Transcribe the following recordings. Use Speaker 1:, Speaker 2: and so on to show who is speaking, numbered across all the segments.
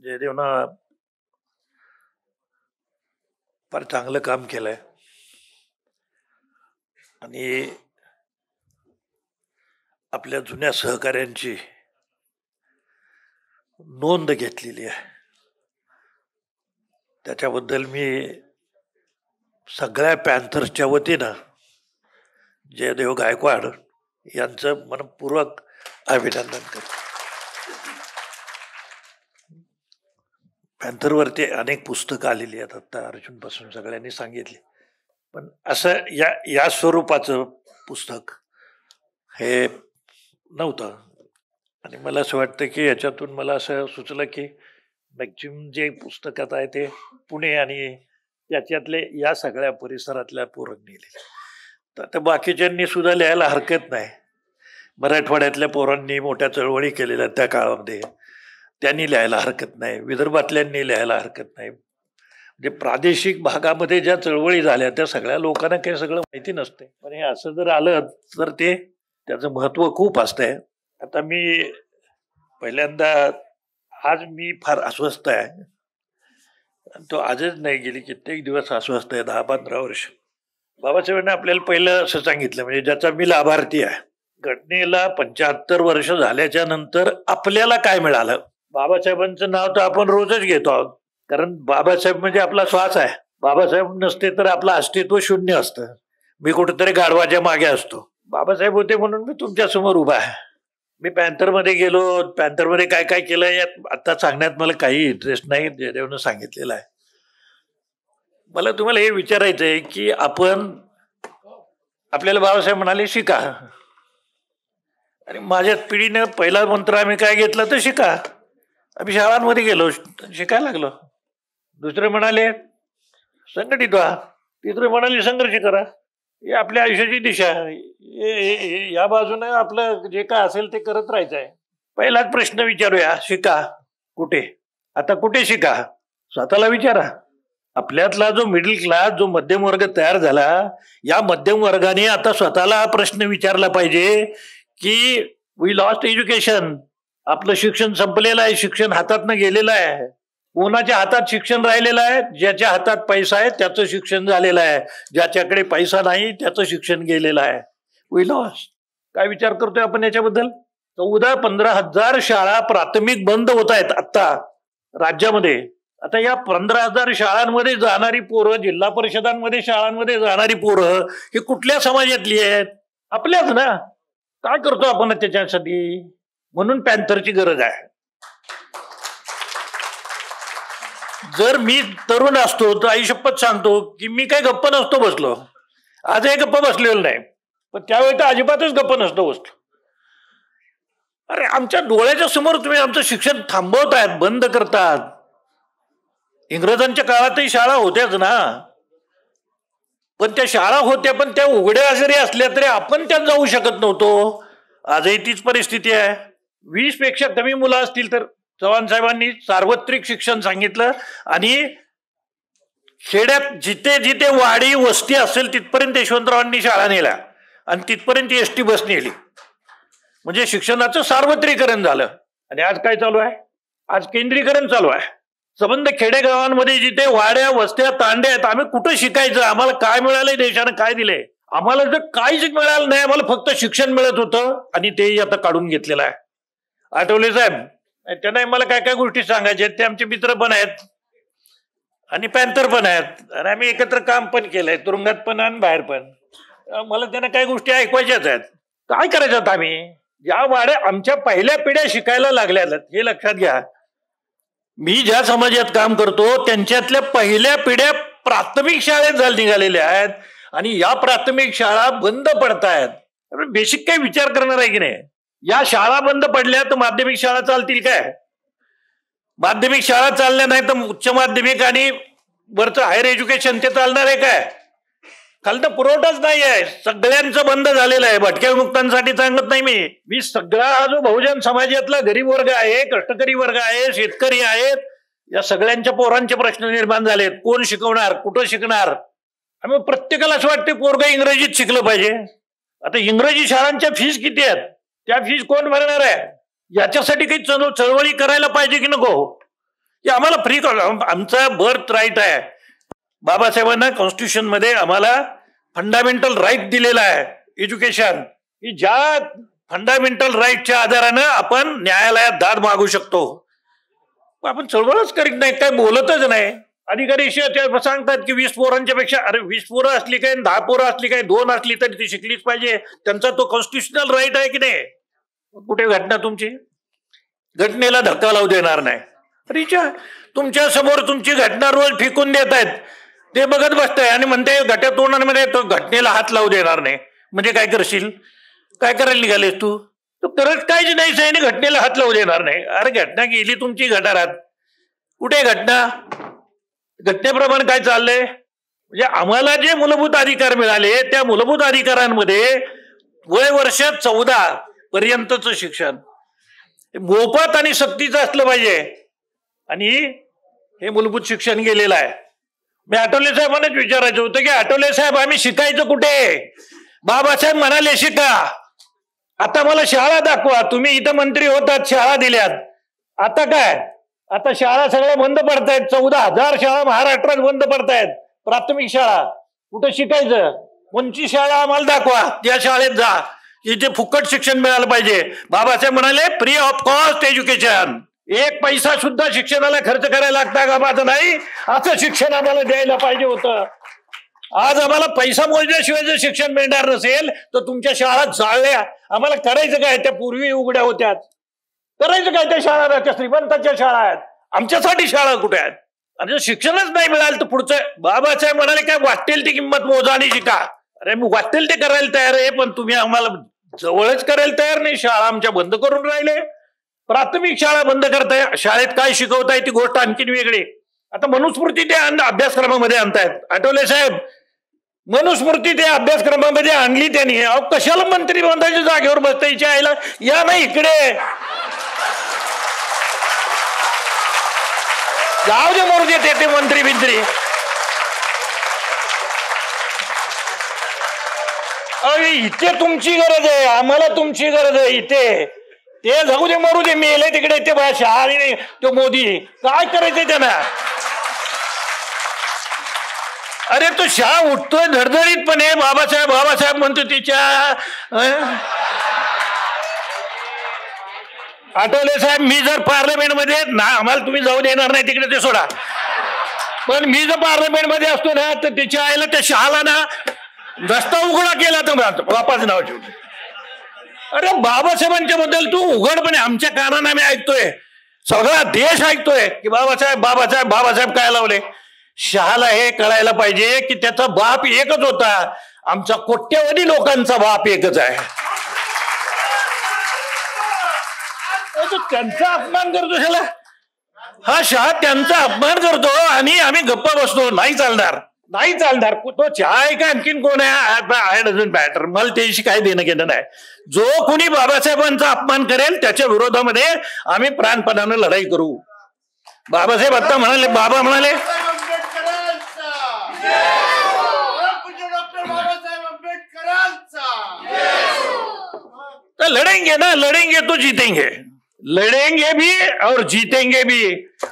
Speaker 1: जयदेवनं फार चांगलं काम केलंय आणि आपल्या जुन्या सहकाऱ्यांची नोंद घेतलेली आहे. त्याच्याबद्दल मी सगळ्या पॅन्थर्सच्या वतीनं जयदेव गायकवाड यांचं मनपूर्वक अभिनंदन करतो. पॅन्थरवरती अनेक पुस्तकं आलेली आहेत, आता अर्जुनपासून सगळ्यांनी सांगितले, पण असं या स्वरूपाचं पुस्तक हे नव्हतं. आणि मला असं वाटतं की याच्यातून मला असं सुचलं की मॅक्झिमम जे पुस्तकात आहे ते पुणे आणि त्याच्यातले या सगळ्या परिसरातल्या पोरांनी लिहिले. तर आता बाकीच्यांनी सुद्धा लिहायला हरकत नाही. मराठवाड्यातल्या पोरांनी मोठ्या चळवळी केलेल्या त्या काळामध्ये, त्यांनी लिहायला हरकत नाही. विदर्भातल्यांनी लिहायला हरकत नाही. म्हणजे प्रादेशिक भागामध्ये ज्या चळवळी झाल्या त्या सगळ्या लोकांना काही सगळं माहिती नसते, पण हे असं जर आलं तर ते त्याचं महत्व खूप असतंय. आता मी पहिल्यांदा आज मी फार अस्वस्थ आहे. तो आजच नाही, गेली कित्येक दिवस अस्वस्थ आहे, 10-15 वर्ष. बाबासाहेबांनी आपल्याला पहिलं असं सांगितलं, म्हणजे ज्याचा मी लाभार्थी आहे, घटनेला 75 वर्ष झाल्याच्या नंतर आपल्याला काय मिळालं. बाबासाहेबांचं नाव तर आपण रोजच घेतो आहोत, कारण बाबासाहेब म्हणजे आपला श्वास आहे. बाबासाहेब नसते तर आपलं अस्तित्व शून्य असतं. मी कुठेतरी गाढवाच्या मागे असतो. बाबासाहेब होते म्हणून मी तुमच्या समोर उभा आहे. मी पॅन्थरमध्ये गेलो, पॅन्थरमध्ये काय काय केलं यात आता सांगण्यात मला काही इंटरेस्ट नाही, जयदेवनं सांगितलेलं आहे. मला तुम्हाला हे विचारायचं आहे की आपल्याला बाबासाहेब म्हणाले शिका, आणि माझ्या पिढीनं पहिला मंत्र आम्ही काय घेतला तर शिका. आम्ही शाळांमध्ये गेलो, शिकायला लागलो. दुसरे म्हणाले संघटित व्हा, तिसरे म्हणाले संघर्ष करा. ही आपल्या आयुष्याची दिशा. या बाजूने आपलं जे काय असेल ते करत राहायचं आहे. पहिलाच प्रश्न विचारूया, शिका कुठे? आता कुठे शिका? स्वतःला विचारा. आपल्यातला जो मिडल क्लास, जो मध्यम वर्ग तयार झाला, या मध्यम वर्गाने आता स्वतःला हा प्रश्न विचारला पाहिजे की वी लॉस्ट एज्युकेशन. आपलं शिक्षण संपलेलं आहे, शिक्षण हातातनं गेलेलं आहे. कोणाच्या हातात शिक्षण राहिलेलं आहे? ज्याच्या हातात पैसा आहे त्याचं शिक्षण झालेलं आहे, ज्याच्याकडे पैसा नाही त्याचं शिक्षण गेलेलं आहे. We lost. काय विचार करतोय आपण याच्याबद्दल? 14-15 हजार शाळा प्राथमिक बंद होत आहेत आता राज्यामध्ये. आता या 15,000 शाळांमध्ये जाणारी पोरं, जिल्हा परिषदांमध्ये शाळांमध्ये जाणारी पोरं ही कुठल्या समाजातली आहेत? आपल्याच ना. काय करतो आपण त्याच्यासाठी? म्हणून पॅन्थरची गरज आहे. जर मी तरुण असतो तर आई शपथ सांगतो की मी काही गप्प नसतो बसलो. आजही गप्प बसलेलो नाही, पण त्यावेळी तर अजिबातच गप्प नसतो बसलो. अरे आमच्या डोळ्याच्या समोर तुम्ही आमचं शिक्षण थांबवतायत, बंद करतात. इंग्रजांच्या काळातही शाळा होत्याच ना, पण त्या शाळा होत्या, पण त्या उघड्या जरी असल्या तरी आपण त्यात जाऊ शकत नव्हतो. आजही तीच परिस्थिती आहे. 20 पेक्षा कमी मुलं असतील तर चव्हाण साहेबांनी सार्वत्रिक शिक्षण सांगितलं, आणि खेड्यात जिथे जिथे वाडी वस्ती असेल तिथपर्यंत यशवंतरावांनी शाळा नेल्या, आणि तिथपर्यंत एसटी बस नेली. म्हणजे शिक्षणाचं सार्वत्रिकरण झालं. आणि आज काय चालू आहे? आज केंद्रीकरण चालू आहे. संबंध खेडेगावांमध्ये जिथे वाड्या वस्त्या तांड्या आहेत, आम्ही कुठं शिकायचं? आम्हाला काय मिळालंय? देशानं काय दिलंय? आम्हाला जर काहीच मिळालं नाही, आम्हाला फक्त शिक्षण मिळत होतं, आणि तेही आता काढून घेतलेलं आहे. आठवले साहेब, त्यांना मला काय काय गोष्टी सांगायच्या, ते आमचे मित्र पण आहेत आणि पॅन्थर पण आहेत, आणि आम्ही एकत्र काम पण केलंय, तुरुंगात पण आणि बाहेर पण. मला त्यांना काही गोष्टी ऐकवायच्याच आहेत. काय करायचं आता? आम्ही या वाड्या आमच्या पहिल्या पिढ्या शिकायला लागल्या, हे लक्षात घ्या. मी ज्या समाजात काम करतो त्यांच्यातल्या पहिल्या पिढ्या प्राथमिक शाळेत निघालेल्या आहेत, आणि या प्राथमिक शाळा बंद पडतायत. बेसिक काही विचार करणार आहे की नाही? या शाळा बंद पडल्या तर माध्यमिक शाळा चालतील काय? माध्यमिक शाळा चालल्या नाही तर उच्च माध्यमिक आणि वरचं हायर एज्युकेशन ते चालणार आहे काय? खालनं पुरवठाच नाही आहे. सगळ्यांचं बंद झालेलं आहे. भटक्या विमुक्तांसाठी सांगत नाही मी सगळा हा जो बहुजन समाजातला गरीब वर्ग आहे, कष्टकरी वर्ग आहे, शेतकरी आहेत, या सगळ्यांच्या पोरांचे प्रश्न निर्माण झालेत. कोण शिकवणार? कुठं शिकणार? आणि प्रत्येकाला असं वाटतं पोरगं इंग्रजीत शिकलं पाहिजे. आता इंग्रजी शाळांच्या फीस किती आहेत? त्या फीस कोण भरणार आहे? याच्यासाठी काही चळवळी करायला पाहिजे की नको? की आम्हाला फ्री आमचा बर्थ राईट आहे. बाबासाहेबांना कॉन्स्टिट्यूशन मध्ये आम्हाला फंडामेंटल राईट दिलेला आहे एज्युकेशन, की ज्या फंडामेंटल राईटच्या आधारानं आपण न्यायालयात दाद मागू शकतो. आपण चळवळच करीत नाही, काय बोलतच नाही. अधिकारी सांगतात की 20 पोरांच्या पेक्षा, अरे 20 पोरं असली काय, 10 पोरं असली काय, 2 असली तरी ती शिकलीच पाहिजे. त्यांचा तो कॉन्स्टिट्युशनल राईट आहे की नाही. कुठे घटना तुमची घटनेला धक्का लावू देणार नाही. रिचा तुमच्या समोर तुमची घटना रोज फेकून देत आहेत, ते बघत बसताय आणि म्हणते घटनामध्ये तो घटनेला हात लावू देणार नाही. म्हणजे काय करशील? काय करायला निघालेस तू? तो करत काहीच नाही साहेब, घटनेला हात लावू देणार नाही. अरे घटना गेली तुमची गटारात, कुठे घटना? घटनेप्रमाणे काय चाललंय? म्हणजे आम्हाला जे मूलभूत अधिकार मिळाले त्या मूलभूत अधिकारांमध्ये वय वर्ष 14 पर्यंतचं शिक्षण मोफत आणि सक्तीचं असलं पाहिजे, आणि हे मूलभूत शिक्षण गेलेलं आहे. मी आठवले साहेबांनाच विचारायचं होतं की आठवले साहेब आम्ही शिकायचं कुठे? बाबासाहेब म्हणाले शिका. आता मला शाळा दाखवा. तुम्ही इथं मंत्री होतात, शाळा दिल्यात. आता काय? आता शाळा सगळ्या बंद पडतायत. 14,000 शाळा महाराष्ट्रात बंद पडतायत. प्राथमिक शाळा कुठं शिकायचं? कोणची शाळा आम्हाला दाखवा, त्या शाळेत जा, इथे फुकट शिक्षण मिळालं पाहिजे. बाबासाहेब म्हणाले फ्री ऑफ कॉस्ट एज्युकेशन. 1 पैसा सुद्धा शिक्षणाला खर्च करायला लागता का? माझं नाही, असं शिक्षण आम्हाला द्यायला पाहिजे होतं. आज आम्हाला पैसा मोजल्याशिवाय जर शिक्षण मिळणार नसेल तर तुमच्या शाळा जाळल्या. आम्हाला करायचं काय? त्या पूर्वी उघड्या होत्यात, करायचं काय? त्या शाळा त्या श्रीमंतांच्या शाळा आहेत, आमच्यासाठी शाळा कुठे आहेत? आणि जर शिक्षणच नाही मिळालं तर पुढचं. बाबासाहेब म्हणाले काय वाटेल ती किंमत मोजा आणि शिका. अरे मी वाटेल ते करायला तयार आहे, पण तुम्ही आम्हाला जवळच करायला तयार नाही. शाळा आमच्या बंद करून राहिले. प्राथमिक शाळा बंद करताय. शाळेत काय शिकवताय ती गोष्ट आणखीन वेगळी. आता मनुस्मृती ते अभ्यासक्रमामध्ये आणतायत. आठवले साहेब मनुस्मृती ते अभ्यासक्रमामध्ये आणली त्यांनी. अहो कशाला मंत्री बंधाच्या जागेवर बसतायच्या आईला? या नाही इकडे, जाऊ दे मरू दे ते मंत्री बिंत्री. इथे तुमची गरज आहे, आम्हाला तुमची गरज आहे इथे. ते जाऊ दे मरू दे, मेले तिकडे. ते शाळा नाही तो मोदी काय करायचंय त्यांना? अरे तो शाह उठतोय धडधडीतपणे, बाबासाहेब बाबासाहेब म्हणतो तिच्या. आठवले साहेब मी जर पार्लमेंटमध्ये ना, आम्हाला तुम्ही जाऊ देणार नाही तिकडे, ते सोडा. पण मी जर पार्लमेंटमध्ये असतो ना तर तिच्या आईला त्या शहाला ना रस्ता उघडा केला तर बापाचं नाव ठेवलं. अरे बाबासाहेबांच्या बद्दल तू उघडपणे आमच्या कानाने आम्ही ऐकतोय, सगळा देश ऐकतोय की बाबासाहेब बाबासाहेब बाबासाहेब काय लावले. शहाला हे कळायला पाहिजे की त्याचा बाप एकच होता, आमचा कोट्यवधी लोकांचा बाप एकच आहे. त्यांचा अपमान करतो त्याला, हा शहा त्यांचा अपमान करतो आणि आम्ही गप्प बसतो. नाही चालणार, नाही चालणार. तो चहा आहे का आणखीन कोण आहे? आय डझंट मॅटर, मला त्याशी काही देणं घेणं नाही. जो कोणी बाबासाहेबांचा अपमान करेल त्याच्या विरोधामध्ये आम्ही प्राणपणानं लढाई करू. बाबासाहेब आता म्हणाले, बाबा म्हणाले तो लड़ेंगे ना, लड़ेंगे तो जीतेंगे, लड़ेंगे भी और जीतेंगे भी.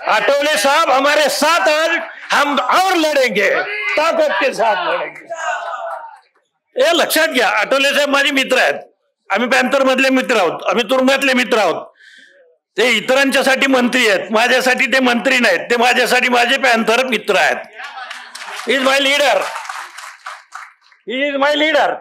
Speaker 1: आठवले साहब हमारे साथ आज, हम और लड़ेंगे, ताकत के साथ लड़ेंगे. हे लक्षात घ्या. आठवले साहेब माझे मित्र आहेत, आम्ही पॅन्थर मधले मित्र आहोत, आम्ही तुरुंगातले मित्र आहोत. ते इतरांच्यासाठी मंत्री आहेत, माझ्यासाठी ते मंत्री नाहीत, ते माझ्यासाठी माझे पॅन्थर मित्र आहेत. He is my leader, he is my leader.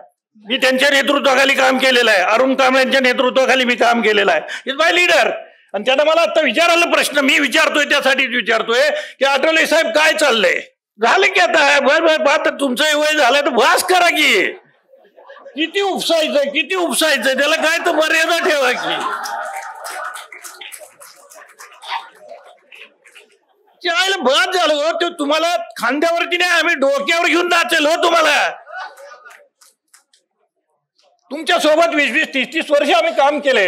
Speaker 1: मी त्यांच्या नेतृत्वाखाली काम केलेलं आहे, अरुण कांबळेंच्या नेतृत्वाखाली मी काम केलेलं आहे. Is my leader. आणि त्यांना मला आता विचारायला प्रश्न मी विचारतोय, त्यासाठीच विचारतोय की आठवले साहेब काय चाललंय? झालं की आता तुमचं वय झालं तर वास करा की. किती उपसायचं, किती उपसायचं, त्याला काय तर मर्यादा ठेवा की. बाद झालं हो, ते तुम्हाला खांद्यावरती नाही, आम्ही डोक्यावर घेऊन नाचेल हो तुम्हाला. तुमच्या सोबत 20-20, 30-30 वर्ष आम्ही काम केले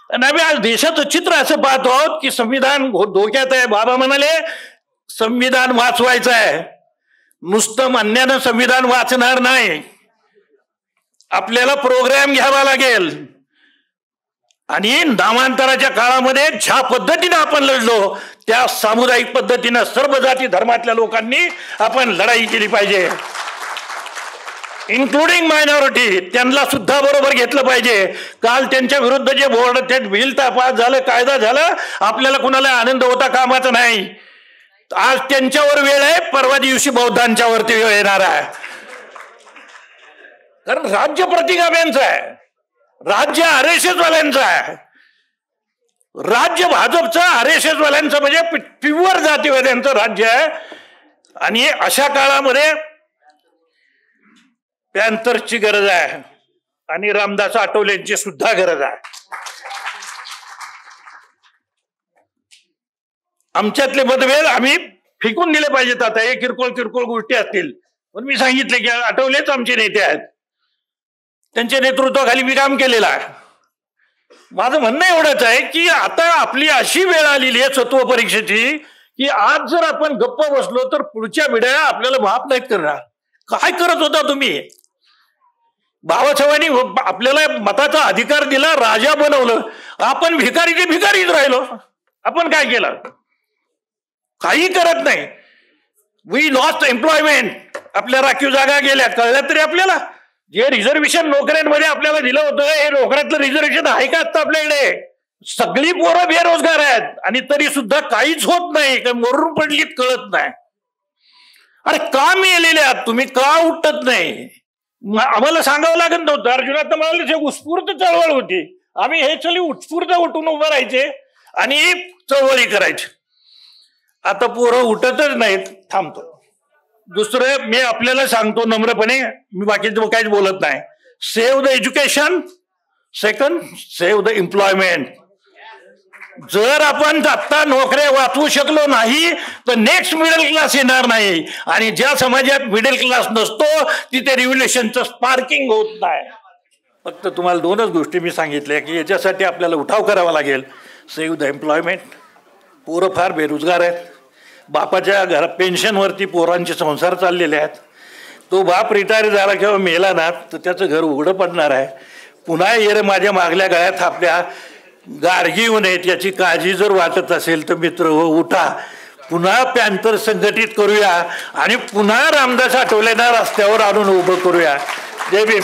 Speaker 1: आणि आम्ही आज देशाचं चित्र असं पाहतो आहोत की संविधान धोक्यात आहे. बाबा म्हणाले संविधान वाचवायचं आहे, नुसतं म्हणण्यानं संविधान वाचणार नाही, आपल्याला प्रोग्राम घ्यावा लागेल. आणि नामांतराच्या काळामध्ये ज्या पद्धतीने आपण लढलो त्या सामुदायिक पद्धतीनं सर्व जाती धर्मातल्या लोकांनी आपण लढाई केली पाहिजे, इन्क्लुडिंग मायनॉरिटी. त्यांना सुद्धा बरोबर घेतलं पाहिजे. काल त्यांच्या विरुद्ध जे बोर्ड ते बिल पास झालं, कायदा झाला, आपल्याला कुणाला आनंद होता कामाचा नाही. आज त्यांच्यावर वेळ आहे, परवा दिवशी बौद्धांच्या वरती वेळ येणार आहे. कारण राज्य प्रतिगाम्यांचं आहे, राज्य RSS वाल्यांचं आहे, राज्य भाजपचं RSS वाल्यांचं म्हणजे प्युअर जातीवाद्यांचं राज्य आहे. आणि अशा काळामध्ये पॅन्थरची गरज आहे आणि रामदास आठवलेंची सुद्धा गरज आहे. आमच्यातले मतभेद आम्ही फेकून दिले पाहिजेत. आता हे किरकोळ किरकोळ गोष्टी असतील, पण मी सांगितले की आठवलेच आमचे नेते आहेत, त्यांच्या नेतृत्वाखाली मी काम केलेलं आहे. माझं म्हणणं एवढंच आहे की आता आपली अशी वेळ आलेली आहे सत्व परीक्षेची की आज जर आपण गप्प बसलो तर पुढच्या पिढ्या आपल्याला माफ नाहीत करणार. काय करत होता तुम्ही? बाबासाहेबांनी आपल्याला मताचा अधिकार दिला, राजा बनवलं, आपण भिकारीचे भिकारीच राहिलो. आपण काय केलं? काही करत नाही. वी लॉस्ट एम्प्लॉयमेंट, आपल्या राखीव जागा गेल्या. कळलं तरी आपल्याला जे रिझर्वेशन नोकऱ्यांमध्ये आपल्याला दिलं होतं हे नोकऱ्यातलं रिझर्वेशन आहे का आता आपल्याकडे? सगळी पोरं बेरोजगार आहेत आणि तरी सुद्धा काहीच होत नाही, मरून पडलीत कळत नाही. अरे का मेलेले आहात तुम्ही? का उठत नाही? आम्हाला सांगावं लागत नव्हतं. अर्जुनात मला उत्स्फूर्त चळवळ होती, आम्ही हे चली उत्स्फूर्त उठून उभं राहायचे आणि चळवळी करायची. आता पोरं उठतच नाहीत, थांबतो. दुसरं मी आपल्याला सांगतो नम्रपणे, मी बाकीचं काहीच बोलत नाही. Save the education, second save the employment. जर आपण आता नोकऱ्या वाचवू शकलो नाही तर नेक्स्ट मिडल क्लास येणार नाही, आणि ज्या समाजात मिडल क्लास नसतो तिथे रिव्होल्युशनचं स्पार्किंग होत नाही. फक्त तुम्हाला दोनच गोष्टी मी सांगितल्या की याच्यासाठी आपल्याला उठाव करावा लागेल. Save the employment. पोरं फार बेरोजगार आहेत, बापाच्या घरात पेन्शनवरती पोरांचे संसार चाललेले आहेत. तो बाप रिटायर झाला किंवा मेला ना तर त्याचं घर उघडं पडणार आहे. पुन्हा ये माझ्या मागल्या गळ्यात आपल्या गाडगी येऊ नयेत याची काळजी जर वाटत असेल तर मित्र हो, उठा, पुन्हा पॅन्थर संघटित करूया आणि पुन्हा रामदास आठवलेंना रस्त्यावर आणून उभं करूया. जय भीम.